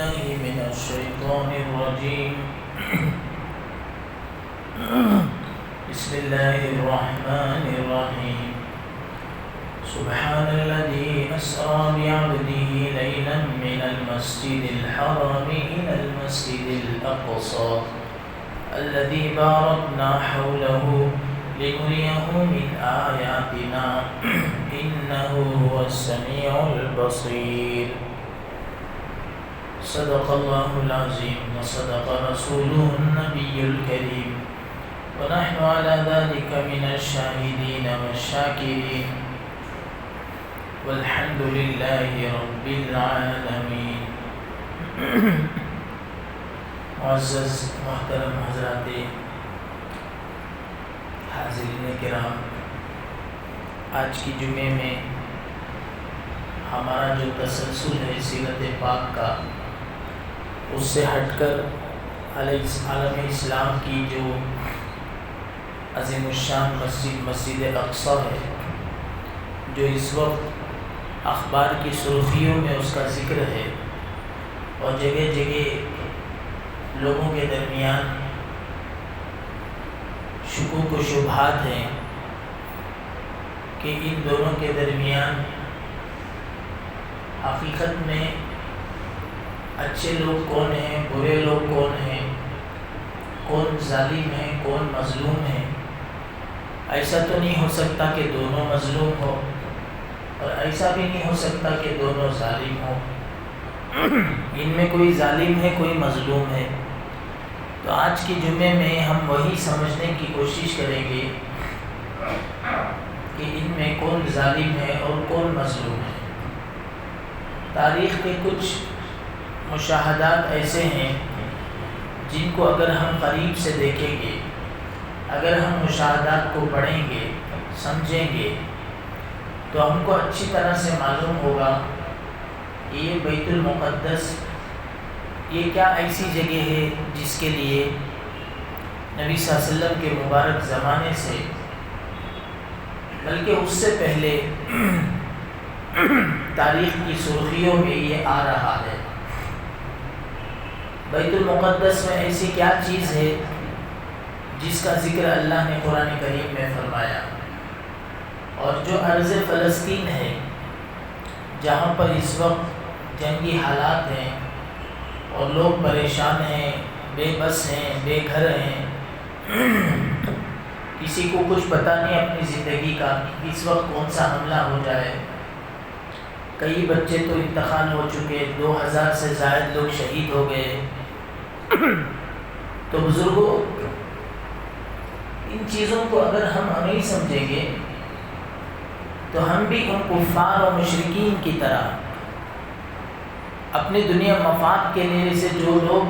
بالله من الشيطان الرجيم. بسم الله الرحمن الرحيم. سبحان الذي أسرى بعبده ليلا من المسجد الحرام إلى المسجد الأقصى الذي باركنا حوله لنريه من آياتنا إنه هو السميع البصير. صدق الله العظيم وصدق رسوله النبي الكريم ونحن على ذلك من الشاهدين والشاكرين والحمد لله رب العالمين. معزز محترم حضرات حاضرین کرام، آج کی جمعے میں ہمارا جو تسلسل ہے سیرت پاک کا، اس سے ہٹ کر عالم اسلام کی جو عظیم الشان مسجد اقصیٰ ہے، جو اس وقت اخبار کی سرخیوں میں اس کا ذکر ہے اور جگہ جگہ لوگوں کے درمیان شکوک و شبہات ہیں کہ ان دونوں کے درمیان حقیقت میں اچھے لوگ کون ہیں، برے لوگ کون ہیں، کون ظالم ہے، کون مظلوم ہے. ایسا تو نہیں ہو سکتا کہ دونوں مظلوم ہو اور ایسا بھی نہیں ہو سکتا کہ دونوں ظالم ہو. ان میں کوئی ظالم ہے، کوئی مظلوم ہے. تو آج کی جمعے میں ہم وہی سمجھنے کی کوشش کریں گے کہ ان میں کون ظالم ہے اور کون مظلوم ہے. تاریخ کے کچھ مشاہدات ایسے ہیں جن کو اگر ہم قریب سے دیکھیں گے، اگر ہم مشاہدات کو پڑھیں گے، سمجھیں گے، تو ہم کو اچھی طرح سے معلوم ہوگا کہ یہ بیت المقدس یہ کیا ایسی جگہ ہے جس کے لیے نبی صلی اللہ علیہ وسلم کے مبارک زمانے سے، بلکہ اس سے پہلے تاریخ کی سرخیوں میں یہ آ رہا ہے. بیت المقدس میں ایسی کیا چیز ہے جس کا ذکر اللہ نے قرآن کریم میں فرمایا، اور جو ارض فلسطین ہے جہاں پر اس وقت جنگی حالات ہیں اور لوگ پریشان ہیں، بے بس ہیں، بے گھر ہیں، کسی کو کچھ پتہ نہیں اپنی زندگی کا اس وقت کون سا حملہ ہو جائے. کئی بچے تو انتقال ہو چکے، 2000 سے زائد لوگ شہید ہو گئے. تو بزرگوں، ان چیزوں کو اگر ہم نہیں سمجھیں گے تو ہم بھی ان کفار و مشرکین کی طرح اپنی دنیا مفاد کے لیے سے جو لوگ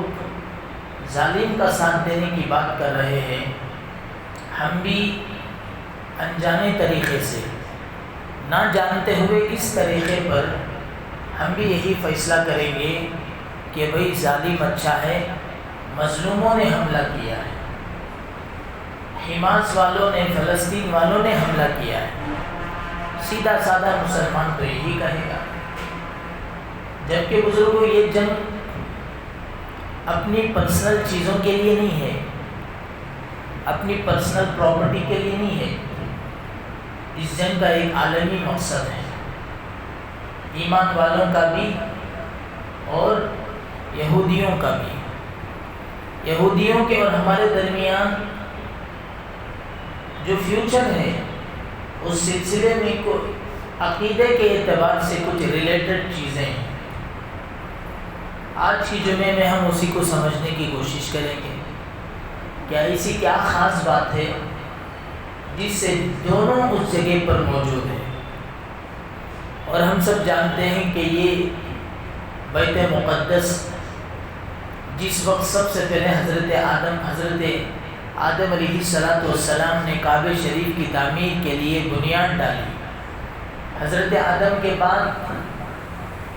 ظالم کا ساتھ دینے کی بات کر رہے ہیں، ہم بھی انجانے طریقے سے، نہ جانتے ہوئے اس طریقے پر ہم بھی یہی فیصلہ کریں گے کہ بھئی ظالم اچھا ہے، مظلوموں نے حملہ کیا ہے، حماس والوں نے، فلسطین والوں نے حملہ کیا ہے. سیدھا سادہ مسلمان تو یہی کہے گا. جبکہ بزرگوں، یہ جنگ اپنی پرسنل چیزوں کے لیے نہیں ہے، اپنی پرسنل پراپرٹی کے لیے نہیں ہے. اس جنگ کا ایک عالمی مقصد ہے، ایمان والوں کا بھی اور یہودیوں کا بھی. یہودیوں کے اور ہمارے درمیان جو فیوچر ہے، اس سلسلے میں عقیدے کے اعتبار سے کچھ ریلیٹڈ چیزیں ہیں. آج کی جمعے میں ہم اسی کو سمجھنے کی کوشش کریں گے. کیا ایسی کیا خاص بات ہے جس سے دونوں اس جگہ پر موجود ہیں. اور ہم سب جانتے ہیں کہ یہ بیت مقدس جس وقت سب سے پہلے حضرت آدم علیہ السلام نے کعبہ شریف کی تعمیر کے لیے بنیاد ڈالی. حضرت آدم کے بعد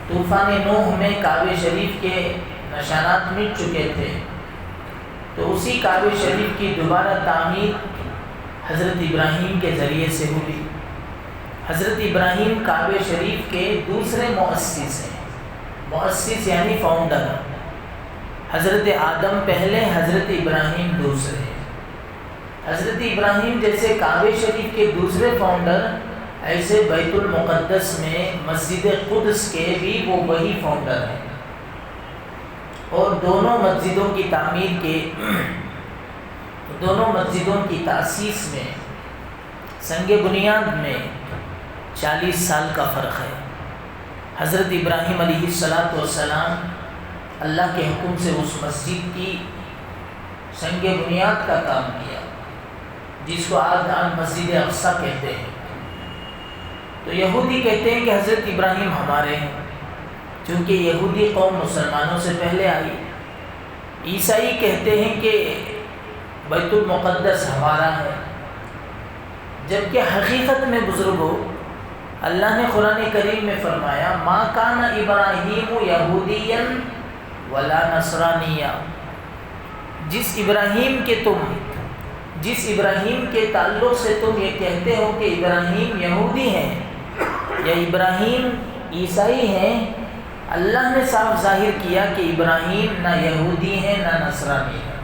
طوفان نوح میں کعبہ شریف کے نشانات مٹ چکے تھے، تو اسی کعبہ شریف کی دوبارہ تعمیر حضرت ابراہیم کے ذریعے سے ہوئی. حضرت ابراہیم کعبہ شریف کے دوسرے مؤسس ہیں. مؤسس یعنی فاؤنڈر، حضرت آدم پہلے، حضرت ابراہیم دوسرے۔ حضرت ابراہیم جیسے کعبہ شریف کے دوسرے فاؤنڈر، ایسے بیت المقدس میں مسجد قدس کے بھی وہ وہی فاؤنڈر ہیں۔ اور دونوں مسجدوں کی تعمیر کے، دونوں مسجدوں کی تاسیس میں، سنگ بنیاد میں 40 سال کا فرق ہے۔ حضرت ابراہیم علیہ السلام اللہ کے حکم سے اس مسجد کی سنگ بنیاد کا کام کیا، جس کو آج مسجد اقصیٰ کہتے ہیں۔ تو یہودی کہتے ہیں کہ حضرت ابراہیم ہمارے ہیں، چونکہ یہودی قوم مسلمانوں سے پہلے آئی۔ عیسائی کہتے ہیں کہ بیت المقدس ہمارا ہے، جبکہ حقیقت میں بزرگوں، اللہ نے قرآن کریم میں فرمایا ما کان ابراہیم یہودیا ولا نصرانیا۔ جس ابراہیم کے تعلق سے تم یہ کہتے ہو کہ ابراہیم یہودی ہیں یا ابراہیم عیسائی ہیں، اللہ نے صاف ظاہر کیا کہ ابراہیم نہ یہودی ہیں نہ نصرانی ہیں۔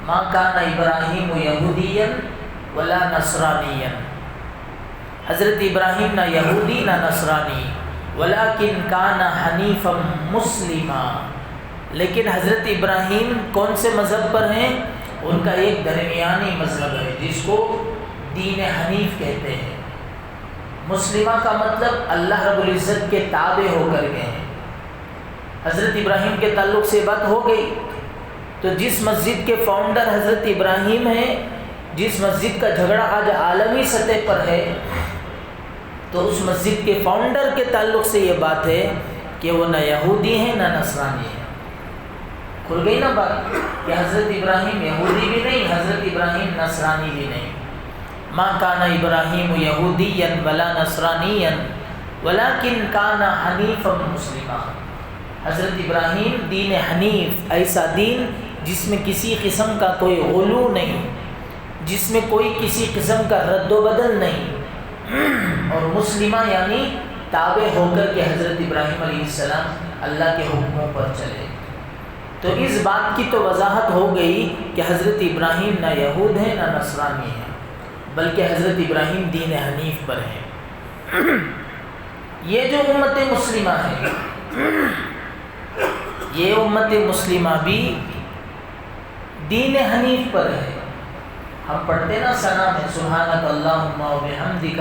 ما کان ابراہیم یہودیا ولا نصرانیا، حضرت ابراہیم نہ یہودی نہ نصرانی، ولیکن کان حنیفا مسلما، لیکن حضرت ابراہیم کون سے مذہب پر ہیں؟ ان کا ایک درمیانی مذہب ہے جس کو دین حنیف کہتے ہیں۔ مسلمہ کا مطلب اللہ رب العزت کے تابع ہو کر گئے ہیں۔ حضرت ابراہیم کے تعلق سے بات ہو گئی، تو جس مسجد کے فاؤنڈر حضرت ابراہیم ہیں، جس مسجد کا جھگڑا آج عالمی سطح پر ہے، تو اس مسجد کے فاؤنڈر کے تعلق سے یہ بات ہے کہ وہ نہ یہودی ہیں نہ نصرانی ہیں۔ کھل گئی نا بات کہ حضرت ابراہیم یہودی بھی نہیں، حضرت ابراہیم نصرانی بھی نہیں۔ ما کان ابراہیم یہودیا ولا نصرانیا ولکن کان حنیفا مسلما۔ حضرت ابراہیم دین حنیف، ایسا دین جس میں کسی قسم کا کوئی غلو نہیں، جس میں کوئی کسی قسم کا رد و بدل نہیں، اور مسلمہ یعنی تابع ہو کر کے حضرت ابراہیم علیہ السلام اللہ کے حکموں پر چلے۔ تو اس بات کی تو وضاحت ہو گئی کہ حضرت ابراہیم نہ یہود ہیں نہ نصرانی ہیں، بلکہ حضرت ابراہیم دین حنیف پر ہیں۔ یہ جو امت مسلمہ ہے، یہ امت مسلمہ بھی دین حنیف پر ہے۔ ہم پڑھتے نا ثنا میں سبحانک اللہم و بحمدک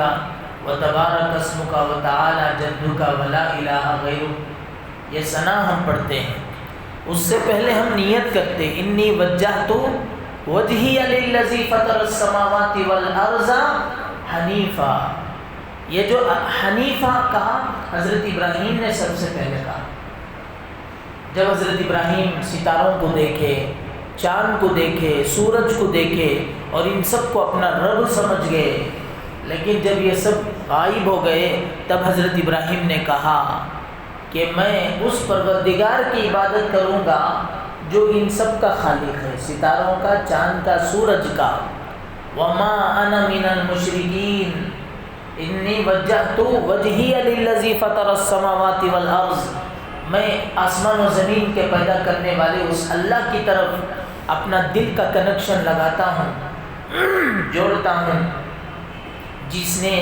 و تبارک اسمک و تعالی جدک و لا الہ غیرک، یہ ثنا ہم پڑھتے ہیں۔ اس سے پہلے ہم نیت کرتے انی وجہت وجہی للذی فطر السماوات والارض حنیفا۔ یہ جو حنیفہ کہا حضرت ابراہیم نے سب سے پہلے کہا۔ جب حضرت ابراہیم ستاروں کو دیکھے، چاند کو دیکھے، سورج کو دیکھے اور ان سب کو اپنا رب سمجھ گئے، لیکن جب یہ سب غائب ہو گئے تب حضرت ابراہیم نے کہا کہ میں اس پروردگار کی عبادت کروں گا جو ان سب کا خالق ہے، ستاروں کا، چاند کا، سورج کا۔ وما انا من المشرکین انی وجہت وجہی للذی فطر السماوات والارض، میں آسمان و زمین کے پیدا کرنے والے اس اللہ کی طرف اپنا دل کا کنیکشن لگاتا ہوں، جوڑتا ہوں، جس نے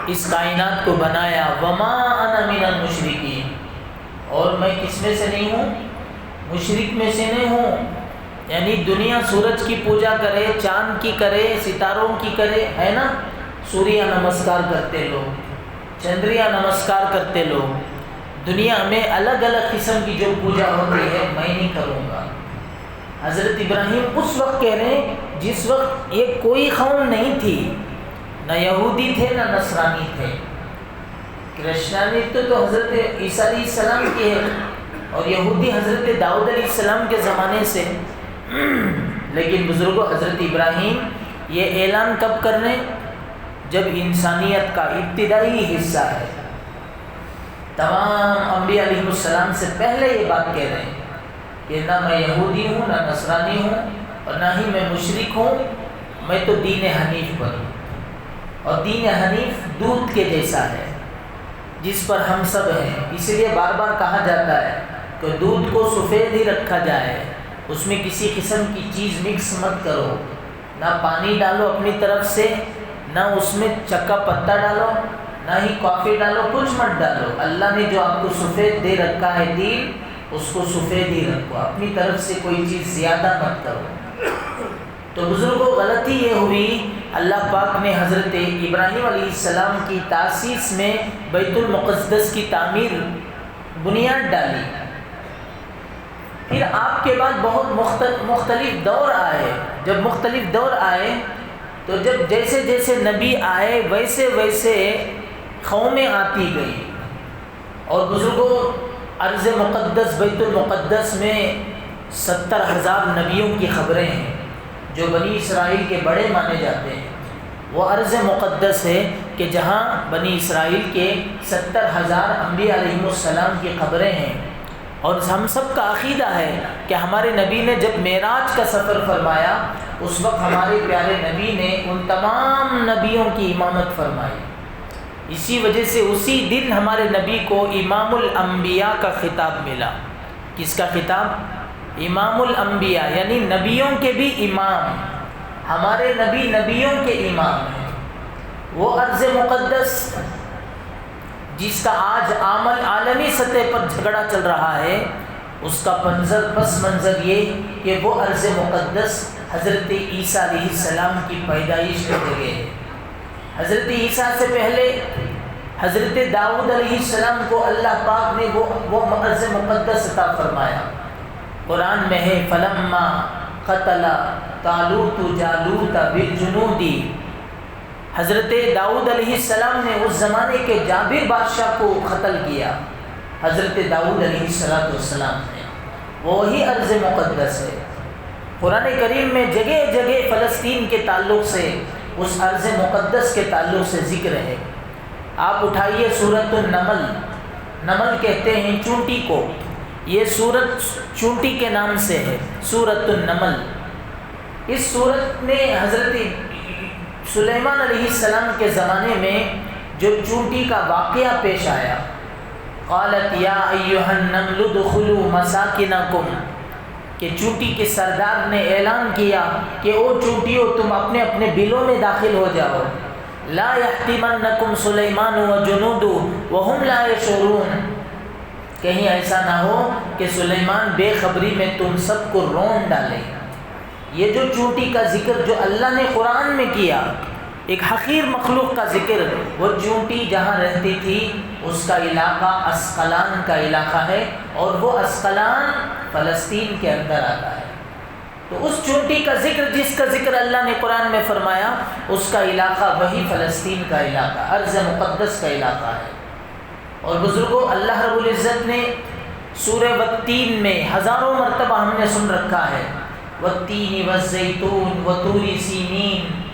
اس کائنات کو بنایا۔ وما انا من المشرکین، اور میں کس میں سے نہیں ہوں؟ مشرک میں سے نہیں ہوں۔ یعنی دنیا سورج کی پوجا کرے، چاند کی کرے، ستاروں کی کرے، ہے نا، سوریہ نمسکار کرتے لوگ، چندریہ نمسکار کرتے لوگ، دنیا میں الگ الگ قسم کی جو پوجا ہوتی ہے میں نہیں کروں گا۔ حضرت ابراہیم اس وقت کہہ رہے ہیں جس وقت یہ کوئی قوم نہیں تھی، نہ یہودی تھے نہ نصرانی تھے۔ کرسچینٹی تو حضرت عیسیٰ علیہ السلام کی ہے، اور یہودی حضرت داؤد علیہ السلام کے زمانے سے، لیکن بزرگوں حضرت ابراہیم یہ اعلان کب کر رہے ہیں؟ جب انسانیت کا ابتدائی حصہ ہے۔ تمام انبیاء علیہ السلام سے پہلے یہ بات کہہ رہے ہیں کہ نہ میں یہودی ہوں نہ نصرانی ہوں اور نہ ہی میں مشرک ہوں، میں تو دین حنیف پر ہوں، اور دین حنیف دودھ کے جیسا ہے۔ جس پر ہم سب ہیں. اس لیے بار بار کہا جاتا ہے کہ دودھ کو سفید ہی رکھا جائے، اس میں کسی قسم کی چیز مکس مت کرو، نہ پانی ڈالو اپنی طرف سے، نہ اس میں چکا پتا ڈالو، نہ ہی کافی ڈالو، کچھ مت ڈالو. اللہ نے جو آپ کو سفید دے رکھا ہے دین، اس کو سفید ہی رکھو، اپنی طرف سے کوئی چیز زیادہ مت کرو. تو بزرگوں غلطی یہ ہوئی، اللہ پاک نے حضرت ابراہیم علیہ السلام کی تاسیس میں بیت المقدس کی تعمیر بنیاد ڈالی. پھر آپ کے بعد بہت مختلف دور آئے. جب مختلف دور آئے تو جب جیسے جیسے نبی آئے ویسے ویسے قومیں آتی گئی. اور بزرگوں ارض مقدس بیت المقدس میں 70,000 نبیوں کی خبریں ہیں جو بنی اسرائیل کے بڑے مانے جاتے ہیں. وہ ارض مقدس ہے کہ جہاں بنی اسرائیل کے 70,000 انبیاء علیہم السلام کی خبریں ہیں. اور ہم سب کا عقیدہ ہے کہ ہمارے نبی نے جب معراج کا سفر فرمایا اس وقت ہمارے پیارے نبی نے ان تمام نبیوں کی امامت فرمائی. اسی وجہ سے اسی دن ہمارے نبی کو امام الانبیاء کا خطاب ملا. کس کا خطاب؟ امام الانبیاء، یعنی نبیوں کے بھی امام. ہمارے نبی نبیوں کے امام ہیں. وہ ارض مقدس جس کا آج عالمی سطح پر جھگڑا چل رہا ہے، اس کا پس منظر یہ کہ وہ ارض مقدس حضرت عیسیٰ علیہ السلام کی پیدائش کی جگہ ہے. حضرت عیسیٰ سے پہلے حضرت داؤد علیہ السلام کو اللہ پاک نے وہ ارض مقدس عطا فرمایا. قرآن میں ہے فلما قتل طالوت جالوت بالجنود. حضرت داؤد علیہ السلام نے اس زمانے کے جابر بادشاہ کو قتل کیا. حضرت داؤد علیہ السلام نے. وہی ارض مقدس ہے. قرآن کریم میں جگہ جگہ فلسطین کے تعلق سے، اس ارض مقدس کے تعلق سے ذکر ہے. آپ اٹھائیے سورۃ النمل. نمل کہتے ہیں چونٹی کو. یہ سورت چونٹی کے نام سے ہے، سورۃ النمل. اس سورت میں حضرت سلیمان علیہ السلام کے زمانے میں جو چونٹی کا واقعہ پیش آیا، قالت یا ایھا النمل ادخلوا مساکنکم، کہ چونٹی کے سردار نے اعلان کیا کہ او چونٹیوں تم اپنے اپنے بلوں میں داخل ہو جاؤ. لا یحطمنکم سلیمان وجنودہ وہم لا یشعرون، کہیں ایسا نہ ہو کہ سلیمان بے خبری میں تم سب کو رون ڈالے. یہ جو چونٹی کا ذکر جو اللہ نے قرآن میں کیا، ایک حقیر مخلوق کا ذکر، وہ چونٹی جہاں رہتی تھی اس کا علاقہ اسقلان کا علاقہ ہے، اور وہ اسقلان فلسطین کے اندر آتا ہے. تو اس چونٹی کا ذکر، جس کا ذکر اللہ نے قرآن میں فرمایا، اس کا علاقہ وہی فلسطین کا علاقہ، ارض مقدس کا علاقہ ہے. اور بزرگوں اللہ رب العزت نے سورہ والتین میں ہزاروں مرتبہ ہم نے سن رکھا ہے، والتین والزیتون وطور سینین.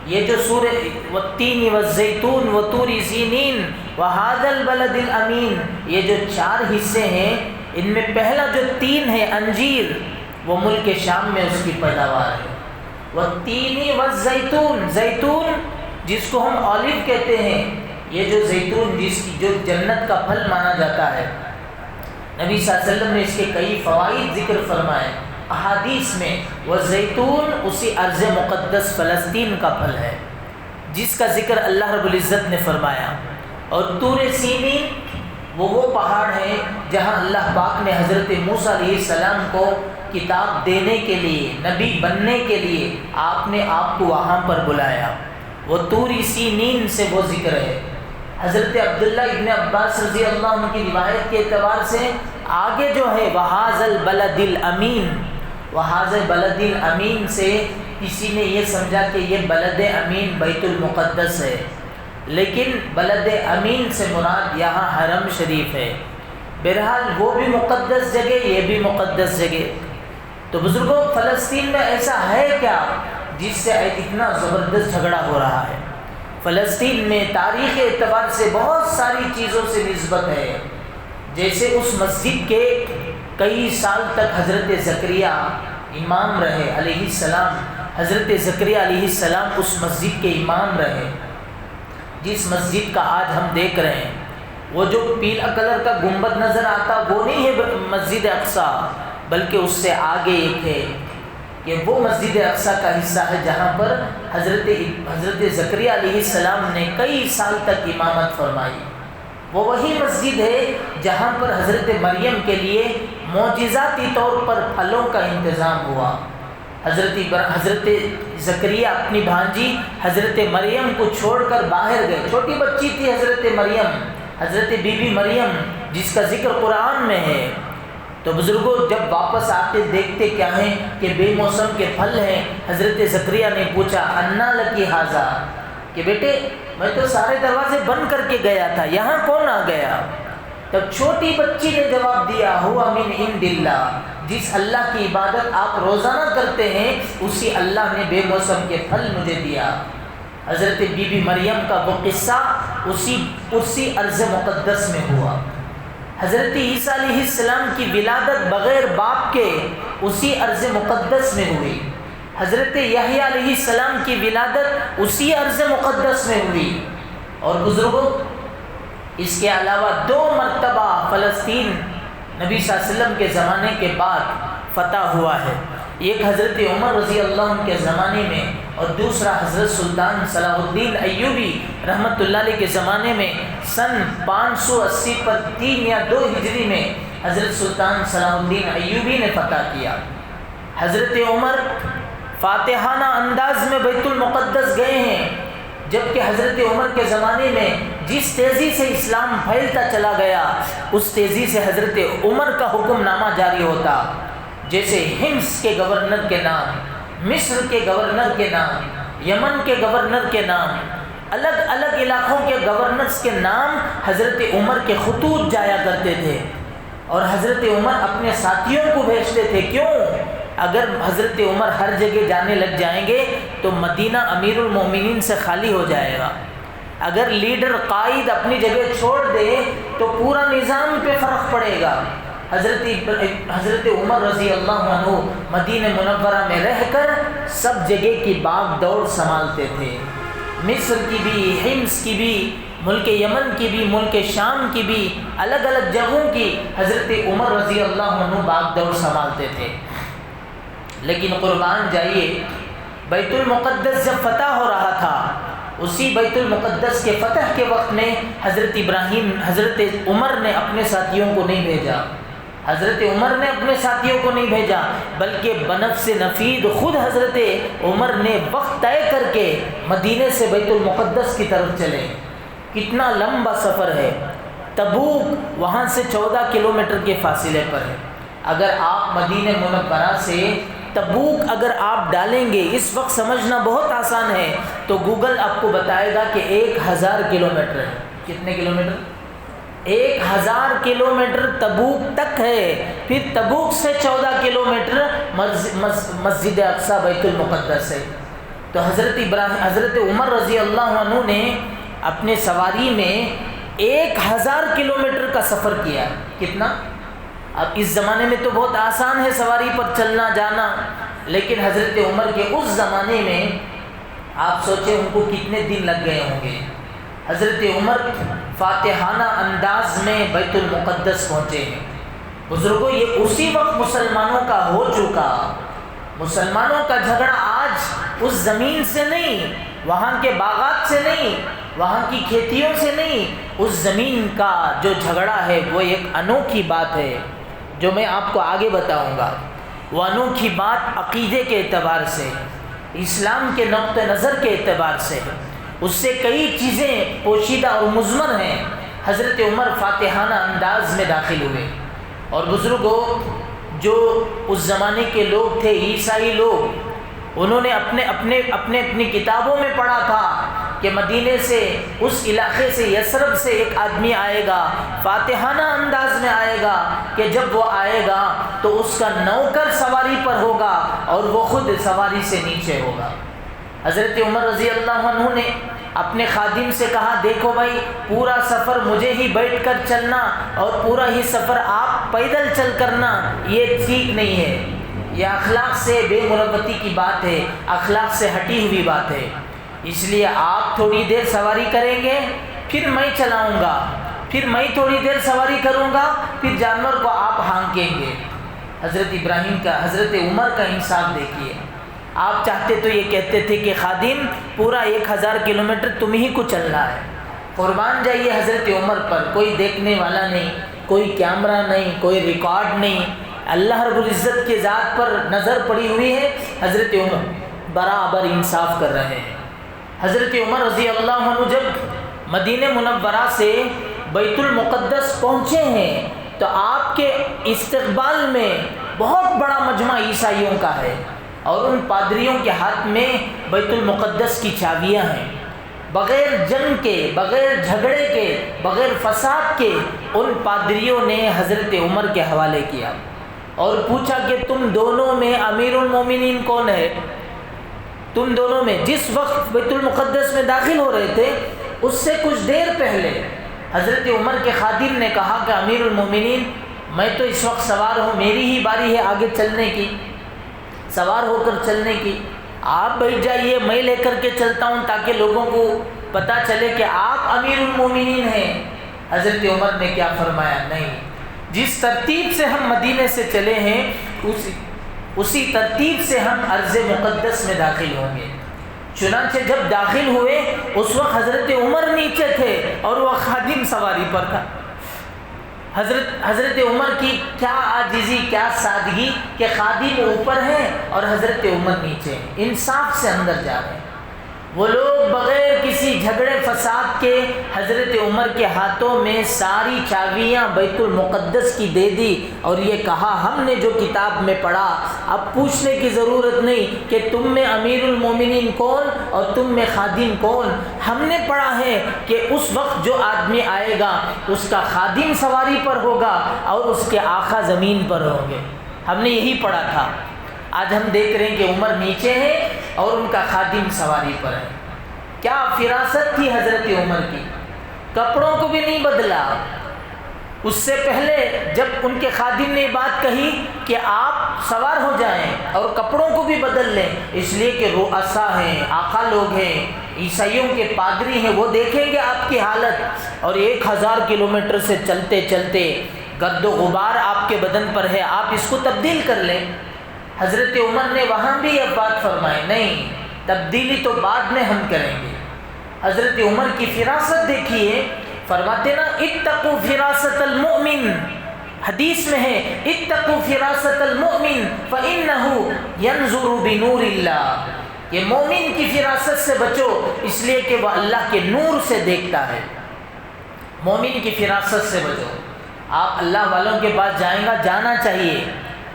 یہ جو سورہ والتین والزیتون وطور سینین وہذا البلد الامین، یہ جو 4 حصے ہیں، ان میں پہلا جو 3 ہے انجیر، وہ ملک شام میں اس کی پیداوار ہے. والتین والزیتون، زیتون جس کو ہم اولیو کہتے ہیں، یہ جو زیتون جس کی جو جنت کا پھل مانا جاتا ہے، نبی صلی اللہ علیہ وسلم نے اس کے کئی فوائد ذکر فرمائے احادیث میں. والزیتون اسی ارض مقدس فلسطین کا پھل ہے جس کا ذکر اللہ رب العزت نے فرمایا. اور طور سینین وہ پہاڑ ہے جہاں اللہ پاک نے حضرت موسیٰ علیہ السلام کو کتاب دینے کے لیے، نبی بننے کے لیے آپ نے آپ کو وہاں پر بلایا. وہ طور سینین سے وہ ذکر ہے. حضرت عبداللہ ابن عباس رضی اللہ عنہ کی روایت کے اعتبار سے آگے جو ہے وہذا البلد الامین، وہذا البلد الامین سے کسی نے یہ سمجھا کہ یہ بلد امین بیت المقدس ہے، لیکن بلد امین سے مراد یہاں حرم شریف ہے. بہرحال وہ بھی مقدس جگہ، یہ بھی مقدس جگہ. تو بزرگوں فلسطین میں ایسا ہے کیا جس سے اتنا زبردست جھگڑا ہو رہا ہے؟ فلسطین میں تاریخ اعتبار سے بہت ساری چیزوں سے نسبت ہے. جیسے اس مسجد کے کئی سال تک حضرت زکریا امام رہے علیہ السلام. حضرت زکریا علیہ السلام اس مسجد کے امام رہے جس مسجد کا آج ہم دیکھ رہے ہیں. وہ جو پیلا کلر کا گنبد نظر آتا وہ نہیں ہے مسجد اقصیٰ، بلکہ اس سے آگے ایک ہے کہ وہ مسجد اقصیٰ کا حصہ ہے جہاں پر حضرت زکریا علیہ السلام نے کئی سال تک امامت فرمائی۔ وہ وہی مسجد ہے جہاں پر حضرت مریم کے لیے معجزاتی طور پر پھلوں کا انتظام ہوا۔ حضرت زکریا اپنی بھانجی حضرت مریم کو چھوڑ کر باہر گئے، چھوٹی بچی تھی حضرت مریم، حضرت بی بی مریم جس کا ذکر قرآن میں ہے۔ تو بزرگوں جب واپس آتے دیکھتے کیا ہیں کہ بے موسم کے پھل ہیں۔ حضرت زکریا نے پوچھا انا لکی ھذا، کہ بیٹے میں تو سارے دروازے بند کر کے گیا تھا، یہاں کون آ گیا؟ تب چھوٹی بچی نے جواب دیا ہوا من عند اللہ، جس اللہ کی عبادت آپ روزانہ کرتے ہیں اسی اللہ نے بے موسم کے پھل مجھے دیا۔ حضرت بی بی مریم کا وہ قصہ اسی ارض مقدس میں ہوا۔ حضرت عیسیٰ علیہ السلام کی ولادت بغیر باپ کے اسی ارض مقدس میں ہوئی۔ حضرت یحییٰ علیہ السلام کی ولادت اسی ارض مقدس میں ہوئی۔ اور بزرگوں اس کے علاوہ 2 مرتبہ فلسطین نبی صلی اللہ علیہ وسلم کے زمانے کے بعد فتح ہوا ہے، ایک حضرت عمر رضی اللہ عنہ کے زمانے میں اور دوسرا حضرت سلطان صلاح الدین ایوبی رحمۃ اللہ علیہ کے زمانے میں سن 580 پر 3 یا 2 ہجری میں حضرت سلطان صلاح الدین ایوبی نے فتح کیا۔ حضرت عمر فاتحانہ انداز میں بیت المقدس گئے ہیں، جبکہ حضرت عمر کے زمانے میں جس تیزی سے اسلام پھیلتا چلا گیا اس تیزی سے حضرت عمر کا حکم نامہ جاری ہوتا، جیسے ہمس کے گورنر کے نام، مصر کے گورنر کے نام، یمن کے گورنر کے نام، الگ الگ علاقوں کے گورنرز کے نام حضرت عمر کے خطوط جایا کرتے تھے، اور حضرت عمر اپنے ساتھیوں کو بھیجتے تھے۔ کیوں؟ اگر حضرت عمر ہر جگہ جانے لگ جائیں گے تو مدینہ امیر المومنین سے خالی ہو جائے گا۔ اگر لیڈر قائد اپنی جگہ چھوڑ دے تو پورا نظام پہ فرق پڑے گا۔ حضرت عمر رضی اللہ عنہ مدینہ منورہ میں رہ کر سب جگہ کی باغ دوڑ سنبھالتے تھے، مصر کی بھی، حمص کی بھی، ملک یمن کی بھی، ملک شام کی بھی، الگ الگ جگہوں کی حضرت عمر رضی اللہ عنہ باغ دوڑ سنبھالتے تھے۔ لیکن قربان جائیے بیت المقدس جب فتح ہو رہا تھا، اسی بیت المقدس کے فتح کے وقت میں حضرت عمر نے اپنے ساتھیوں کو نہیں بھیجا، حضرت عمر نے اپنے ساتھیوں کو نہیں بھیجا، بلکہ بنفس نفید خود حضرت عمر نے وقت طے کر کے مدینے سے بیت المقدس کی طرف چلے۔ کتنا لمبا سفر ہے، تبوک وہاں سے 14 کلومیٹر کے فاصلے پر ہے۔ اگر آپ مدینہ منورہ سے تبوک اگر آپ ڈالیں گے، اس وقت سمجھنا بہت آسان ہے، تو گوگل آپ کو بتائے گا کہ 1000 کلومیٹر ہے۔ کتنے کلومیٹر؟ 1000 کلومیٹر تبوک تک ہے، پھر تبوک سے 14 کلومیٹر مسجد اقصیٰ بیت المقدس ہے۔ تو حضرت عمر رضی اللہ عنہ نے اپنے سواری میں 1000 کلومیٹر کا سفر کیا۔ کتنا؟ اب اس زمانے میں تو بہت آسان ہے سواری پر چلنا جانا، لیکن حضرت عمر کے اس زمانے میں آپ سوچیں ان کو کتنے دن لگ گئے ہوں گے۔ حضرت عمر فاتحانہ انداز میں بیت المقدس پہنچے ہیں۔ بزرگوں یہ اسی وقت مسلمانوں کا ہو چکا، مسلمانوں کا جھگڑا آج اس زمین سے نہیں، وہاں کے باغات سے نہیں، وہاں کی کھیتیوں سے نہیں، اس زمین کا جو جھگڑا ہے وہ ایک انوکھی بات ہے جو میں آپ کو آگے بتاؤں گا۔ وہ انوکھی بات عقیدے کے اعتبار سے، اسلام کے نقطہ نظر کے اعتبار سے، اس سے کئی چیزیں پوشیدہ اور مضمر ہیں۔ حضرت عمر فاتحانہ انداز میں داخل ہوئے، اور بزرگوں جو اس زمانے کے لوگ تھے، عیسائی لوگ، انہوں نے اپنی کتابوں میں پڑھا تھا کہ مدینے سے، اس علاقے سے، یثرب سے ایک آدمی آئے گا، فاتحانہ انداز میں آئے گا، کہ جب وہ آئے گا تو اس کا نوکر سواری پر ہوگا اور وہ خود سواری سے نیچے ہوگا۔ حضرت عمر رضی اللہ عنہ نے اپنے خادم سے کہا، دیکھو بھائی پورا سفر مجھے ہی بیٹھ کر چلنا اور پورا ہی سفر آپ پیدل چل کرنا، یہ ٹھیک نہیں ہے، یہ اخلاق سے بے مروتی کی بات ہے، اخلاق سے ہٹی ہوئی بات ہے، اس لیے آپ تھوڑی دیر سواری کریں گے پھر میں چلاؤں گا۔ پھر میں تھوڑی دیر سواری کروں گا، پھر جانور کو آپ ہانکیں گے۔ حضرت ابراہیم کا، حضرت عمر کا انصاف دیکھیے۔ آپ چاہتے تو یہ کہتے تھے کہ خادم پورا 1000 کلومیٹر تم ہی کو چلنا ہے۔ قربان جائیے حضرت عمر پر، کوئی دیکھنے والا نہیں، کوئی کیمرہ نہیں، کوئی ریکارڈ نہیں، اللہ رب العزت کے ذات پر نظر پڑی ہوئی ہے۔ حضرت عمر برابر انصاف کر رہے ہیں۔ حضرت عمر رضی اللہ عنہ جب مدینہ منورہ سے بیت المقدس پہنچے ہیں تو آپ کے استقبال میں بہت بڑا مجمع عیسائیوں کا ہے، اور ان پادریوں کے ہاتھ میں بیت المقدس کی چابیاں ہیں۔ بغیر جنگ کے، بغیر جھگڑے کے، بغیر فساد کے ان پادریوں نے حضرت عمر کے حوالے کیا اور پوچھا کہ تم دونوں میں امیر المومنین کون ہے؟ تم دونوں میں جس وقت بیت المقدس میں داخل ہو رہے تھے اس سے کچھ دیر پہلے حضرت عمر کے خادم نے کہا کہ امیر المومنین میں تو اس وقت سوار ہوں، میری ہی باری ہے آگے چلنے کی، سوار ہو کر چلنے کی، آپ بیٹھ جائیے، میں لے کر کے چلتا ہوں تاکہ لوگوں کو پتہ چلے کہ آپ امیر المومنین ہیں۔ حضرت عمر نے کیا فرمایا؟ نہیں، جس ترتیب سے ہم مدینے سے چلے ہیں اسی ترتیب سے ہم ارض مقدس میں داخل ہوں گے۔ چنانچہ جب داخل ہوئے اس وقت حضرت عمر نیچے تھے اور وہ خادم سواری پر تھا۔ حضرت عمر کی کیا عاجزی، کیا سادگی کہ خادم اوپر ہیں اور حضرت عمر نیچے ہیں، انصاف سے اندر جا رہے ہیں۔ وہ لوگ بغیر کسی جھگڑے فساد کے حضرت عمر کے ہاتھوں میں ساری چابیاں بیت المقدس کی دے دی اور یہ کہا ہم نے جو کتاب میں پڑھا اب پوچھنے کی ضرورت نہیں کہ تم میں امیر المومنین کون اور تم میں خادم کون، ہم نے پڑھا ہے کہ اس وقت جو آدمی آئے گا اس کا خادم سواری پر ہوگا اور اس کے آقا زمین پر ہوں گے، ہم نے یہی پڑھا تھا۔ آج ہم دیکھ رہے ہیں کہ عمر نیچے ہیں اور ان کا خادم سواری پر ہے۔ کیا فراست تھی حضرت عمر کی، کپڑوں کو بھی نہیں بدلا۔ اس سے پہلے جب ان کے خادم نے بات کہی کہ آپ سوار ہو جائیں اور کپڑوں کو بھی بدل لیں، اس لیے کہ رؤسا ہیں، آقا لوگ ہیں، عیسائیوں کے پادری ہیں، وہ دیکھیں گے آپ کی حالت، اور 1000 کلومیٹر سے چلتے چلتے گرد و غبار آپ کے بدن پر ہے، آپ اس کو تبدیل کر لیں۔ حضرت عمر نے وہاں بھی یہ بات فرمائی، نہیں تبدیلی تو بعد میں ہم کریں گے۔ حضرت عمر کی فراست دیکھیے، فرماتے نا اتقوا فراست المؤمن، حدیث میں ہے اتقوا فراست المؤمن فإنه ينظر بنور اللہ، یہ مومن کی فراست سے بچو اس لیے کہ وہ اللہ کے نور سے دیکھتا ہے۔ مومن کی فراست سے بچو۔ آپ اللہ والوں کے پاس جائیں گا، جانا چاہیے،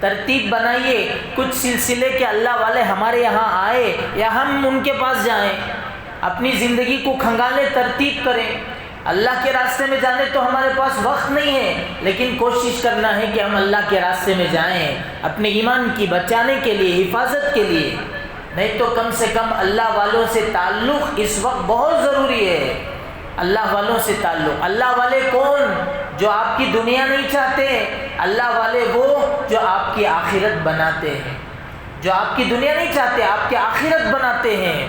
ترتیب بنائیے، کچھ سلسلے کے اللہ والے ہمارے یہاں آئے یا ہم ان کے پاس جائیں، اپنی زندگی کو کھنگالیں، ترتیب کریں۔ اللہ کے راستے میں جانے تو ہمارے پاس وقت نہیں ہے، لیکن کوشش کرنا ہے کہ ہم اللہ کے راستے میں جائیں اپنے ایمان کی بچانے کے لیے، حفاظت کے لیے، نہیں تو کم سے کم اللہ والوں سے تعلق اس وقت بہت ضروری ہے۔ اللہ والوں سے تعلق، اللہ والے کون؟ جو آپ کی دنیا نہیں چاہتے، اللہ والے وہ جو آپ کی آخرت بناتے ہیں، جو آپ کی دنیا نہیں چاہتے، آپ کی آخرت بناتے ہیں۔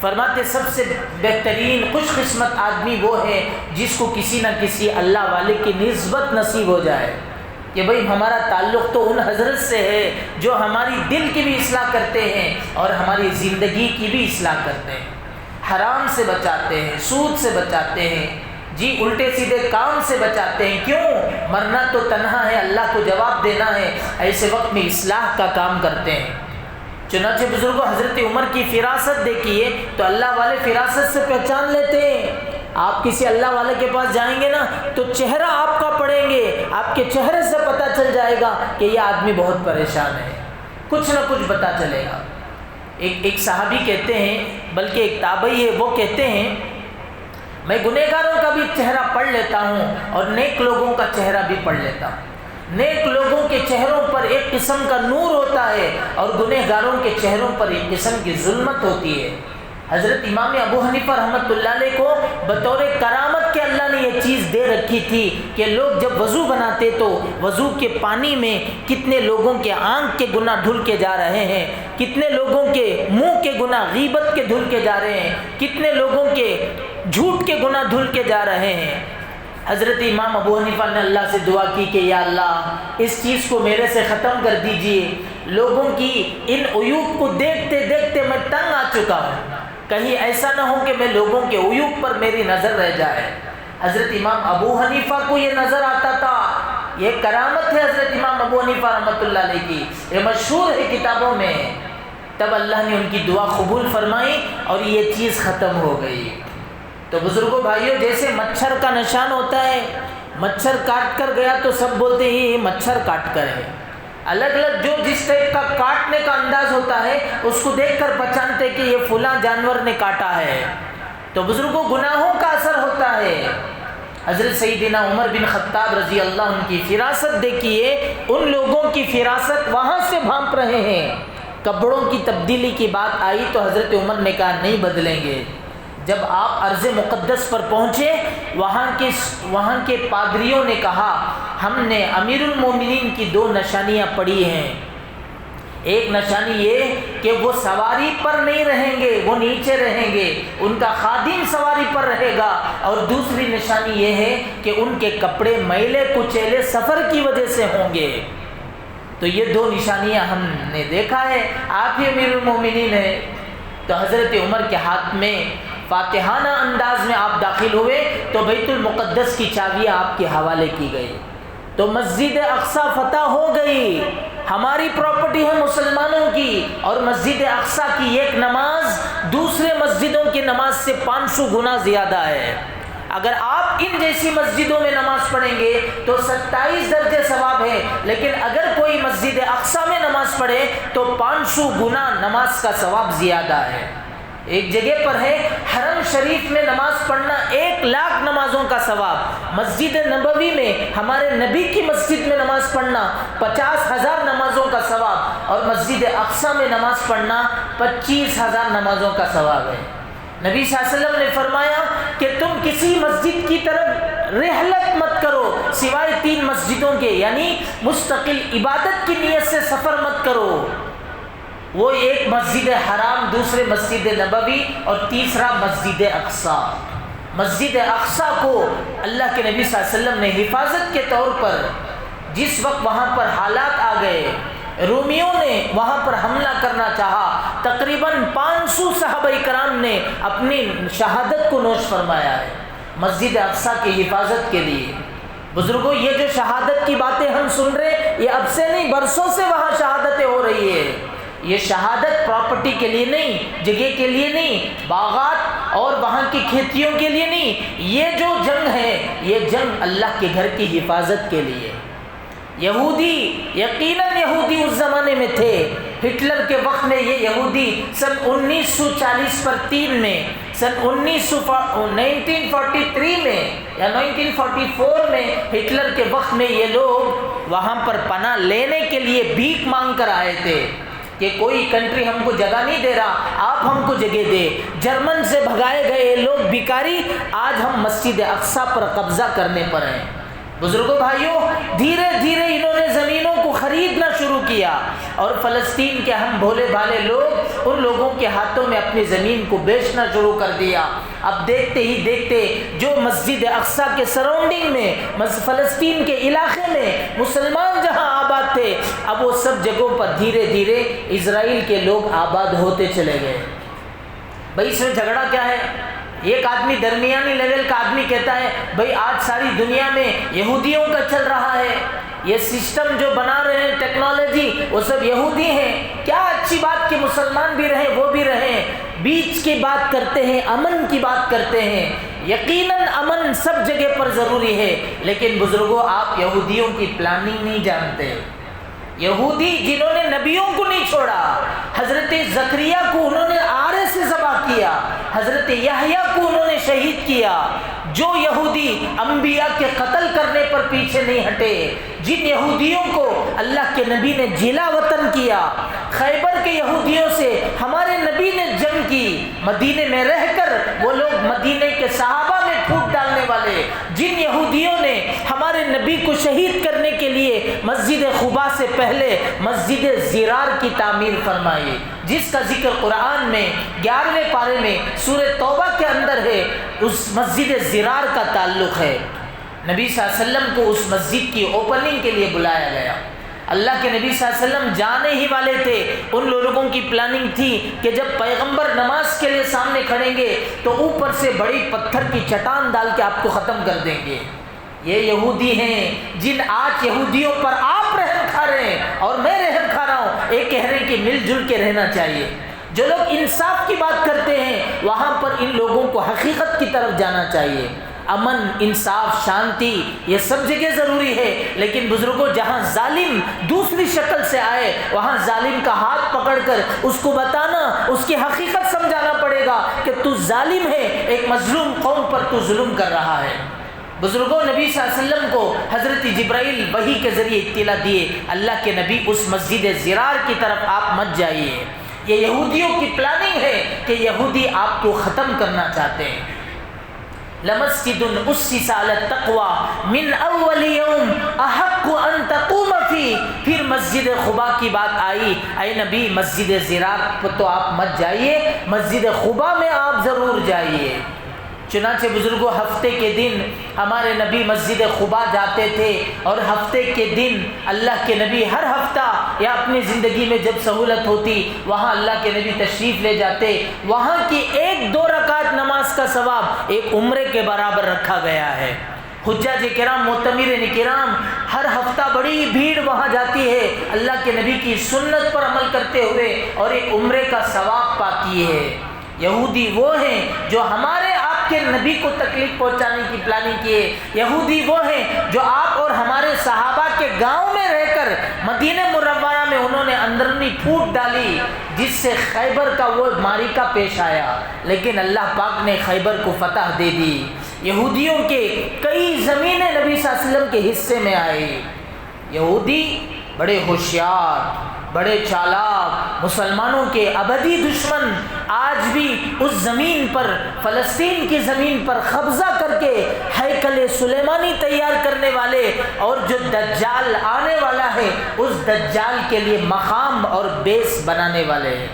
فرماتے سب سے بہترین خوش قسمت آدمی وہ ہے جس کو کسی نہ کسی اللہ والے کی نسبت نصیب ہو جائے کہ بھئی ہمارا تعلق تو ان حضرت سے ہے جو ہماری دل کی بھی اصلاح کرتے ہیں اور ہماری زندگی کی بھی اصلاح کرتے ہیں، حرام سے بچاتے ہیں، سود سے بچاتے ہیں، جی الٹے سیدھے کام سے بچاتے ہیں۔ کیوں؟ مرنا تو تنہا ہے، اللہ کو جواب دینا ہے، ایسے وقت میں اصلاح کا کام کرتے ہیں۔ چنانچہ بزرگوں حضرت عمر کی فراست دیکھیے تو اللہ والے فراست سے پہچان لیتے ہیں۔ آپ کسی اللہ والے کے پاس جائیں گے نا تو چہرہ آپ کا پڑھیں گے، آپ کے چہرے سے پتہ چل جائے گا کہ یہ آدمی بہت پریشان ہے، کچھ نہ کچھ پتہ چلے گا۔ ایک صحابی کہتے ہیں، بلکہ ایک تابعی ہے، وہ کہتے ہیں میں گنہگاروں کا بھی چہرہ پڑھ لیتا ہوں اور نیک لوگوں کا چہرہ بھی پڑھ لیتا ہوں۔ نیک لوگوں کے چہروں پر ایک قسم کا نور ہوتا ہے اور گنہگاروں کے چہروں پر ایک قسم کی ظلمت ہوتی ہے۔ حضرت امام ابو حنیفہ رحمۃ اللہ علیہ کو بطور کرامت کے اللہ نے یہ چیز دے رکھی تھی کہ لوگ جب وضو بناتے تو وضو کے پانی میں کتنے لوگوں کے آنکھ کے گناہ دھل کے جا رہے ہیں، کتنے لوگوں کے منہ کے گناہ غیبت کے دھل کے جا رہے ہیں، کتنے لوگوں کے جھوٹ کے گناہ دھل کے جا رہے ہیں۔ حضرت امام ابو حنیفہ نے اللہ سے دعا کی کہ یا اللہ اس چیز کو میرے سے ختم کر دیجئے، لوگوں کی ان عیوب کو دیکھتے دیکھتے میں تنگ آ چکا ہوں، کہیں ایسا نہ ہو کہ میں لوگوں کے عیوب پر میری نظر رہ جائے۔ حضرت امام ابو حنیفہ کو یہ نظر آتا تھا، یہ کرامت ہے حضرت امام ابو حنیفہ رحمۃ اللہ علیہ کی، یہ مشہور ہے کتابوں میں۔ تب اللہ نے ان کی دعا قبول فرمائی اور یہ چیز ختم ہو گئی۔ تو بزرگوں بھائیوں، جیسے مچھر کا نشان ہوتا ہے، مچھر کاٹ کر گیا تو سب بولتے ہیں یہ مچھر کاٹ کر ہے، الگ الگ جو جس ٹائپ کا کاٹنے کا انداز ہوتا ہے اس کو دیکھ کر پہچانتے کہ یہ فلاں جانور نے کاٹا ہے۔ تو بزرگوں، گناہوں کا اثر ہوتا ہے۔ حضرت سیدنا عمر بن خطاب رضی اللہ عنہ کی فراست دیکھیے، ان لوگوں کی فراست وہاں سے بھانپ رہے ہیں۔ کپڑوں کی تبدیلی کی بات آئی تو حضرت عمر نے کہا نہیں بدلیں گے۔ جب آپ ارض مقدس پر پہنچے، وہاں کے پادریوں نے کہا ہم نے امیر المومنین کی 2 نشانیاں پڑھی ہیں، ایک نشانی یہ کہ وہ سواری پر نہیں رہیں گے، وہ نیچے رہیں گے، ان کا خادم سواری پر رہے گا، اور دوسری نشانی یہ ہے کہ ان کے کپڑے میلے کچیلے سفر کی وجہ سے ہوں گے۔ تو یہ 2 نشانیاں ہم نے دیکھا ہے، آپ ہی امیر المومنین ہیں۔ تو حضرت عمر کے ہاتھ میں فاتحانہ انداز میں آپ داخل ہوئے تو بیت المقدس کی چابیاں آپ کے حوالے کی گئی، تو مسجد اقصیٰ فتح ہو گئی۔ ہماری پراپرٹی ہے مسلمانوں کی، اور مسجد اقصیٰ کی ایک نماز دوسرے مسجدوں کی نماز سے 500 گنا زیادہ ہے۔ اگر آپ ان جیسی مسجدوں میں نماز پڑھیں گے تو 27 درجے ثواب ہے، لیکن اگر کوئی مسجد اقصیٰ میں نماز پڑھے تو 500 گنا نماز کا ثواب زیادہ ہے۔ ایک جگہ پر ہے حرم شریف میں نماز پڑھنا 1,00,000 نمازوں کا ثواب، مسجد نبوی میں ہمارے نبی کی مسجد میں نماز پڑھنا 50,000 نمازوں کا ثواب، اور مسجد اقصیٰ میں نماز پڑھنا 25,000 نمازوں کا ثواب ہے۔ نبی صلی اللہ علیہ وسلم نے فرمایا کہ تم کسی مسجد کی طرف رحلت مت کرو سوائے 3 مسجدوں کے، یعنی مستقل عبادت کی نیت سے سفر مت کرو۔ وہ ایک مسجد حرام، دوسرے مسجد نبوی، اور تیسرا مسجد اقصیٰ۔ مسجد اقصیٰ کو اللہ کے نبی صلی اللہ علیہ وسلم نے حفاظت کے طور پر، جس وقت وہاں پر حالات آ گئے، رومیوں نے وہاں پر حملہ کرنا چاہا، تقریباً 500 صحابہ کرام نے اپنی شہادت کو نوش فرمایا ہے مسجد اقصیٰ کی حفاظت کے لیے۔ بزرگوں، یہ جو شہادت کی باتیں ہم سن رہے ہیں، یہ اب سے نہیں، برسوں سے وہاں شہادتیں ہو رہی ہے۔ یہ شہادت پراپرٹی کے لیے نہیں، جگہ کے لیے نہیں، باغات اور وہاں کی کھیتیوں کے لیے نہیں، یہ جو جنگ ہے یہ جنگ اللہ کے گھر کی حفاظت کے لیے۔ یہودی، یقیناً یہودی اس زمانے میں تھے، ہٹلر کے وقت میں یہ یہودی سن 1940 پر 3 میں، سن 1943 میں یا 1944 میں ہٹلر کے وقت میں یہ لوگ وہاں پر پناہ لینے کے لیے بھیک مانگ کر آئے تھے کہ کوئی کنٹری ہم کو جگہ نہیں دے رہا، آپ ہم کو جگہ دے۔ جرمن سے بھگائے گئے لوگ بیکاری آج ہم مسجد اقصیٰ پر قبضہ کرنے پر ہیں۔ بزرگوں بھائیوں، دھیرے دھیرے انہوں نے زمینوں کو خریدنا شروع کیا، اور فلسطین کے ہم بھولے بھالے لوگ ان لوگوں کے ہاتھوں میں اپنی زمین کو بیچنا شروع کر دیا۔ اب دیکھتے ہی دیکھتے جو مسجد اقصیٰ کے سراؤنڈنگ میں، فلسطین کے علاقے میں مسلمان جہاں آباد تھے، اب وہ سب جگہوں پر دھیرے دھیرے اسرائیل کے لوگ آباد ہوتے چلے گئے۔ بھائی اس میں جھگڑا کیا ہے؟ ایک آدمی درمیانی لیول کا آدمی کہتا ہے بھائی آج ساری دنیا میں یہودیوں کا چل رہا ہے، یہ سسٹم جو بنا رہے ہیں ٹیکنالوجی وہ سب یہودی ہیں، کیا اچھی بات کہ مسلمان بھی رہیں وہ بھی رہیں، بیچ کی بات کرتے ہیں، امن کی بات کرتے ہیں۔ یقیناً امن سب جگہ پر ضروری ہے، لیکن بزرگوں آپ یہودیوں کی پلاننگ نہیں جانتے۔ یہودی جنہوں نے نبیوں کو نہیں چھوڑا، حضرت زکریا کو انہوں نے آرے سے ذبح کیا، حضرت یحییٰ کو انہوں نے شہید کیا، جو یہودی انبیاء کے قتل کرنے پر پیچھے نہیں ہٹے، جن یہودیوں کو اللہ کے نبی نے جلا وطن کیا، خیبر کے یہودیوں سے ہمارے نبی نے جنگ کی، مدینے میں رہ کر وہ لوگ مدینے کے صحابہ میں پھوٹ ڈالنے والے، جن یہودیوں نے ہمارے نبی کو شہید کرنے کے لیے مسجد قباء سے پہلے مسجد زرار کی تعمیر فرمائی، جس کا ذکر قرآن میں 11ویں پارے میں سورہ توبہ کے اندر ہے، اس مسجد زرار کا تعلق ہے۔ نبی صلی اللہ علیہ وسلم کو اس مسجد کی اوپننگ کے لیے بلایا گیا۔ اللہ کے نبی صلی اللہ علیہ وسلم جانے ہی والے تھے، ان لوگوں کی پلاننگ تھی کہ جب پیغمبر نماز کے لیے سامنے کھڑیں گے تو اوپر سے بڑی پتھر کی چٹان ڈال کے آپ کو ختم کر دیں گے۔ یہ یہودی ہیں جن آج یہودیوں پر آپ رحم کھا رہے ہیں اور میں رحم کھا رہا ہوں، ایک کہہ رہے ہیں کہ مل جل کے رہنا چاہیے۔ جو لوگ انصاف کی بات کرتے ہیں وہاں پر ان لوگوں کو حقیقت کی طرف جانا چاہیے۔ امن، انصاف، شانتی یہ سب جگہ ضروری ہے، لیکن بزرگوں جہاں ظالم دوسری شکل سے آئے وہاں ظالم کا ہاتھ پکڑ کر اس کو بتانا، اس کی حقیقت سمجھانا پڑے گا کہ تو ظالم ہے، ایک مظلوم قوم پر تو ظلم کر رہا ہے۔ بزرگوں نبی صلی اللہ علیہ وسلم کو حضرت جبرائیل وحی کے ذریعے اطلاع دیے، اللہ کے نبی اس مسجد زرار کی طرف آپ مت جائیے، یہ یہودیوں کی پلاننگ ہے کہ یہودی آپ کو ختم کرنا چاہتے ہیں۔ لمسجد اسس علی التقوی من اول یوم احق ان تقوم فی، پھر مسجد قباء کی بات آئی، اے نبی مسجد زرار پر تو آپ مت جائیے، مسجد قباء میں آپ ضرور جائیے۔ چنانچہ بزرگوں ہفتے کے دن ہمارے نبی مسجد قباء جاتے تھے، اور ہفتے کے دن اللہ کے نبی ہر ہفتہ یا اپنی زندگی میں جب سہولت ہوتی وہاں اللہ کے نبی تشریف لے جاتے، وہاں کی 1-2 رکعت نماز کا ثواب ایک عمرے کے برابر رکھا گیا ہے۔ حجاج کرام، معتمرین کرام ہر ہفتہ بڑی بھیڑ وہاں جاتی ہے اللہ کے نبی کی سنت پر عمل کرتے ہوئے، اور ایک عمرے کا ثواب پاتی ہے۔ یہودی وہ ہیں جو ہمارے آپ کے نبی کو تکلیف پہنچانے کی پلاننگ کیے، یہودی وہ ہیں جو آپ اور ہمارے صحابہ کے گاؤں میں رہ کر مدینہ منورہ میں انہوں نے اندرونی پھوٹ ڈالی جس سے خیبر کا وہ معرکہ پیش آیا، لیکن اللہ پاک نے خیبر کو فتح دے دی۔ یہودیوں کے کئی زمینیں نبی صلی اللہ علیہ وسلم کے حصے میں آئی۔ یہودی بڑے ہوشیار، بڑے چالاک، مسلمانوں کے ابدی دشمن، آج بھی اس زمین پر، فلسطین کی زمین پر قبضہ کر کے ہیکل سلیمانی تیار کرنے والے، اور جو دجال آنے والا ہے اس دجال کے لیے مقام اور بیس بنانے والے ہیں۔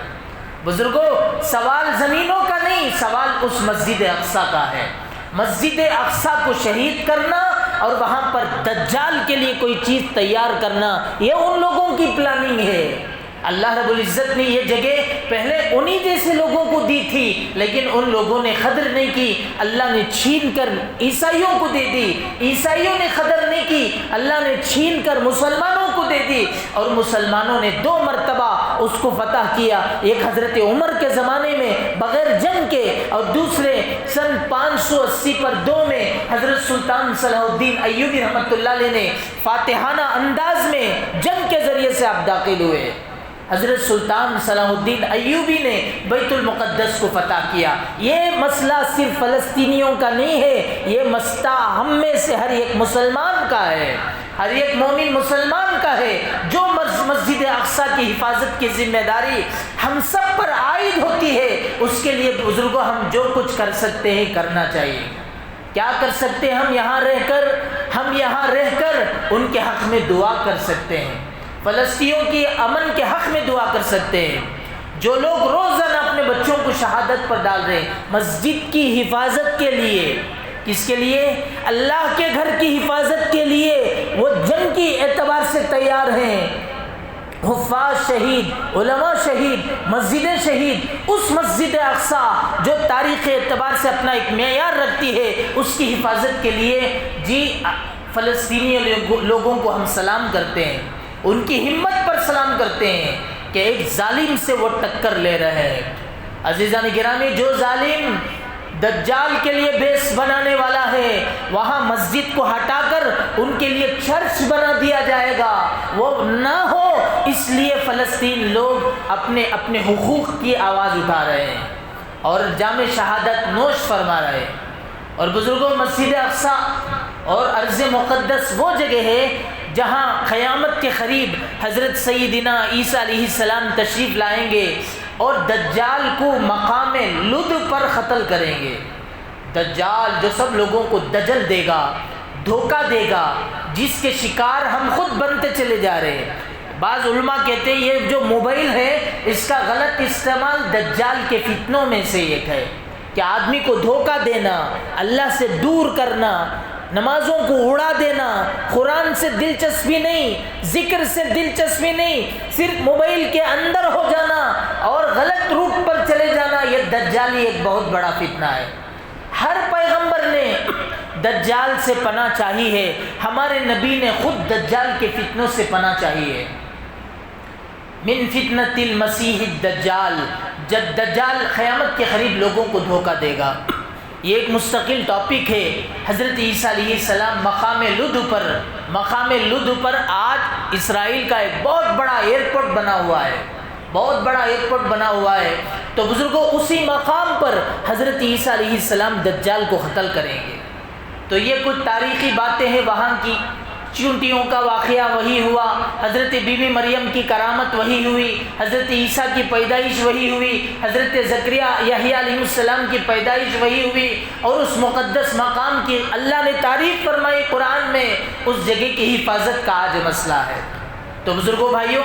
بزرگوں سوال زمینوں کا نہیں، سوال اس مسجد اقصیٰ کا ہے۔ مسجد اقصیٰ کو شہید کرنا اور وہاں پر دجال کے لیے کوئی چیز تیار کرنا، یہ ان لوگوں کی پلاننگ ہے۔ اللہ رب العزت نے یہ جگہ پہلے انہی جیسے لوگوں کو دی تھی، لیکن ان لوگوں نے قدر نہیں کی، اللہ نے چھین کر عیسائیوں کو دے دی۔ عیسائیوں نے قدر نہیں کی، اللہ نے چھین کر مسلمانوں کو دے دی، اور مسلمانوں نے 2 مرتبہ اس کو فتح کیا، ایک حضرت عمر کے زمانے میں بغیر جنگ کے، اور دوسرے سن 580 پر 2 میں حضرت سلطان صلاح الدین ایوبی رحمۃ اللہ علیہ نے فاتحانہ انداز میں جنگ کے ذریعے سے آپ داخل ہوئے۔ حضرت سلطان صلاح الدین ایوبی نے بیت المقدس کو فتح کیا۔ یہ مسئلہ صرف فلسطینیوں کا نہیں ہے، یہ مسئلہ ہم میں سے ہر ایک مسلمان کا ہے، ہر ایک مومن مسلمان کا ہے، جو مسجد اقصیٰ کی حفاظت کی ذمہ داری ہم سب پر عائد ہوتی ہے۔ اس کے لیے بزرگوں ہم جو کچھ کر سکتے ہیں کرنا چاہیے۔ کیا کر سکتے ہیں؟ ہم یہاں رہ کر ان کے حق میں دعا کر سکتے ہیں، فلسطینیوں کی امن کے حق میں دعا کر سکتے ہیں۔ جو لوگ روزانہ اپنے بچوں کو شہادت پر ڈال رہے ہیں مسجد کی حفاظت کے لیے، کس کے لیے؟ اللہ کے گھر کی حفاظت کے لیے، وہ جنگ کی اعتبار سے تیار ہیں۔ حفاظ شہید، علماء شہید، مسجدیں شہید، اس مسجد اقصیٰ جو تاریخ اعتبار سے اپنا ایک معیار رکھتی ہے، اس کی حفاظت کے لیے جی فلسطینی لوگوں کو ہم سلام کرتے ہیں، ان کی ہمت پر سلام کرتے ہیں کہ ایک ظالم سے وہ ٹکر لے رہے ہیں۔ عزیزان گرامی، جو ظالم دجال کے لیے بیس بنانے والا ہے وہاں مسجد کو ہٹا کر ان کے لیے چرچ بنا دیا جائے گا، وہ نہ ہو، اس لیے فلسطین لوگ اپنے حقوق کی آواز اٹھا رہے ہیں اور جام شہادت نوش فرما رہے ہیں۔ اور بزرگوں مسجد اقصیٰ اور ارض مقدس وہ جگہ ہے جہاں قیامت کے قریب حضرت سیدنا عیسیٰ علیہ السلام تشریف لائیں گے اور دجال کو مقام لد پر قتل کریں گے۔ دجال جو سب لوگوں کو دجل دے گا، دھوکہ دے گا، جس کے شکار ہم خود بنتے چلے جا رہے ہیں۔ بعض علماء کہتے ہیں یہ جو موبائل ہے اس کا غلط استعمال دجال کے فتنوں میں سے ایک ہے کہ آدمی کو دھوکہ دینا، اللہ سے دور کرنا، نمازوں کو اڑا دینا، قرآن سے دلچسپی نہیں، ذکر سے دلچسپی نہیں، صرف موبائل کے اندر ہو جانا اور غلط روٹ پر چلے جانا، یہ دجالی ایک بہت بڑا فتنہ ہے۔ ہر پیغمبر نے دجال سے پناہ چاہی ہے، ہمارے نبی نے خود دجال کے فتنوں سے پناہ چاہی ہے۔ من فتنۃ المسیح الدجال، جب دجال قیامت کے قریب لوگوں کو دھوکہ دے گا۔ یہ ایک مستقل ٹاپک ہے۔ حضرت عیسیٰ علیہ السلام مقام لد پر آج اسرائیل کا ایک بہت بڑا ایئرپورٹ بنا ہوا ہے، تو بزرگوں اسی مقام پر حضرت عیسیٰ علیہ السلام دجال کو قتل کریں گے۔ تو یہ کچھ تاریخی باتیں ہیں، وہاں کی چونٹیوں کا واقعہ وہی ہوا، حضرت بی بی مریم کی کرامت وہی ہوئی، حضرت عیسیٰ کی پیدائش وہی ہوئی، حضرت زکریا یحییٰ علیہ السلام کی پیدائش وہی ہوئی، اور اس مقدس مقام کی اللہ نے تعریف فرمائی قرآن میں، اس جگہ کی حفاظت کا آج مسئلہ ہے۔ تو بزرگوں بھائیوں،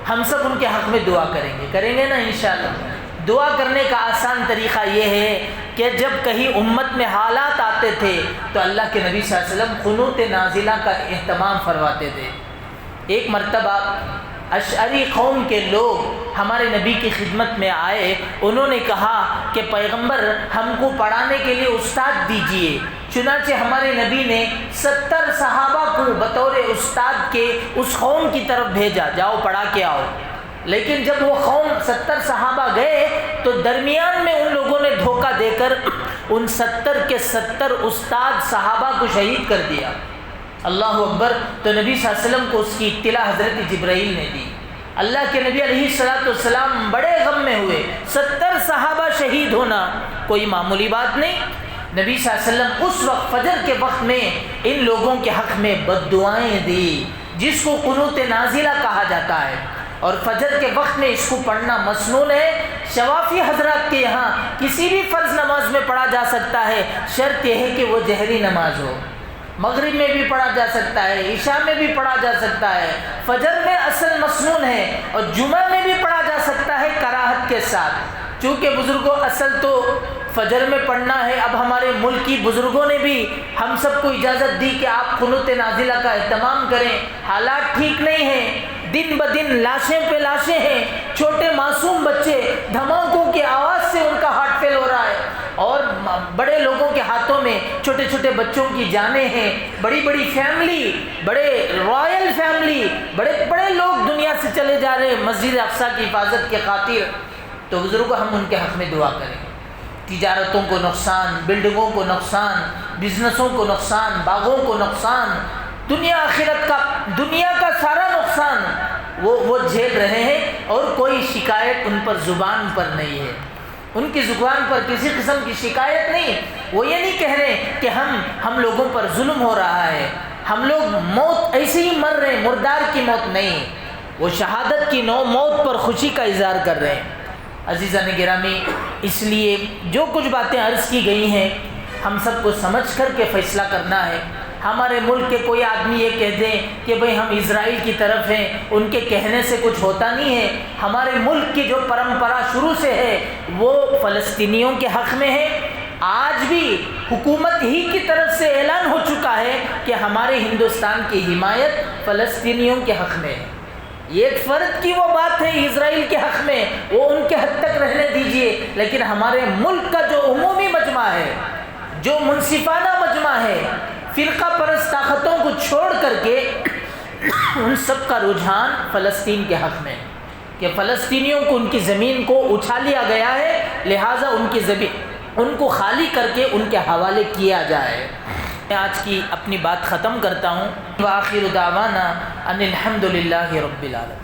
ہم سب ان کے حق میں دعا کریں گے نا انشاءاللہ۔ دعا کرنے کا آسان طریقہ یہ ہے کہ جب کہیں امت میں حالات آتے تھے تو اللہ کے نبی صلی اللہ علیہ وسلم قنوت نازلہ کا اہتمام فرماتے تھے۔ ایک مرتبہ اشعری قوم کے لوگ ہمارے نبی کی خدمت میں آئے، انہوں نے کہا کہ پیغمبر ہم کو پڑھانے کے لیے استاد دیجئے۔ چنانچہ ہمارے نبی نے 70 صحابہ کو بطور استاد کے اس قوم کی طرف بھیجا، جاؤ پڑھا کے آؤ۔ لیکن جب وہ قوم 70 صحابہ گئے تو درمیان میں ان لوگوں نے دھوکہ دے کر ان 70 کے 70 استاد صحابہ کو شہید کر دیا۔ اللہ اکبر۔ تو نبی صلی اللہ علیہ وسلم کو اس کی اطلاع حضرت جبرائیل نے دی۔ اللہ کے نبی علیہ السلام بڑے غم میں ہوئے، 70 صحابہ شہید ہونا کوئی معمولی بات نہیں۔ نبی صلی اللہ علیہ وسلم اس وقت فجر کے وقت میں ان لوگوں کے حق میں بد دعائیں دی، جس کو قنوت نازلہ کہا جاتا ہے، اور فجر کے وقت میں اس کو پڑھنا مسنون ہے۔ شوافی حضرات کے یہاں کسی بھی فرض نماز میں پڑھا جا سکتا ہے، شرط یہ ہے کہ وہ جہری نماز ہو۔ مغرب میں بھی پڑھا جا سکتا ہے، عشاء میں بھی پڑھا جا سکتا ہے، فجر میں اصل مسنون ہے، اور جمعہ میں بھی پڑھا جا سکتا ہے کراہت کے ساتھ۔ چونکہ بزرگوں اصل تو فجر میں پڑھنا ہے۔ اب ہمارے ملک کی بزرگوں نے بھی ہم سب کو اجازت دی کہ آپ قنوت نازلہ کا اہتمام کریں، حالات ٹھیک نہیں ہیں، دن بدن لاشیں پہ لاشیں ہیں، چھوٹے معصوم بچے دھماکوں کی آواز سے ان کا ہارٹ فیل ہو رہا ہے، اور بڑے لوگوں کے ہاتھوں میں چھوٹے چھوٹے بچوں کی جانیں ہیں، بڑی بڑی فیملی، بڑے رائل فیملی، بڑے بڑے لوگ دنیا سے چلے جا رہے ہیں مسجد اقصیٰ کی حفاظت کے خاطر۔ تو بزرگوں ہم ان کے حق میں دعا کریں۔ تجارتوں کو نقصان، بلڈنگوں کو نقصان، بزنسوں کو نقصان، باغوں کو نقصان، دنیا آخرت کا، دنیا کا سارا نقصان وہ جھیل رہے ہیں، اور کوئی شکایت ان پر زبان پر نہیں ہے، ان کی زبان پر کسی قسم کی شکایت نہیں۔ وہ یہ نہیں کہہ رہے کہ ہم لوگوں پر ظلم ہو رہا ہے، ہم لوگ موت ایسے ہی مر رہے ہیں، مردار کی موت نہیں، وہ شہادت کی موت پر خوشی کا اظہار کر رہے ہیں۔ عزیزان گرامی، اس لیے جو کچھ باتیں عرض کی گئی ہیں ہم سب کو سمجھ کر کے فیصلہ کرنا ہے۔ ہمارے ملک کے کوئی آدمی یہ کہہ دیں کہ بھئی ہم اسرائیل کی طرف ہیں، ان کے کہنے سے کچھ ہوتا نہیں ہے۔ ہمارے ملک کی جو پرمپرا شروع سے ہے وہ فلسطینیوں کے حق میں ہے۔ آج بھی حکومت ہی کی طرف سے اعلان ہو چکا ہے کہ ہمارے ہندوستان کی حمایت فلسطینیوں کے حق میں ہے۔ یہ ایک فرد کی وہ بات ہے اسرائیل کے حق میں، وہ ان کے حد تک رہنے دیجئے، لیکن ہمارے ملک کا جو عمومی مجمع ہے، جو منصفانہ مجمع ہے، فرقہ پرست طاقتوں کو چھوڑ کر کے ان سب کا رجحان فلسطین کے حق میں، کہ فلسطینیوں کو ان کی زمین کو اٹھا لیا گیا ہے، لہٰذا ان کی زمین ان کو خالی کر کے ان کے حوالے کیا جائے۔ میں آج کی اپنی بات ختم کرتا ہوں۔ وآخر دعوانا ان الحمد للہ رب العالمین۔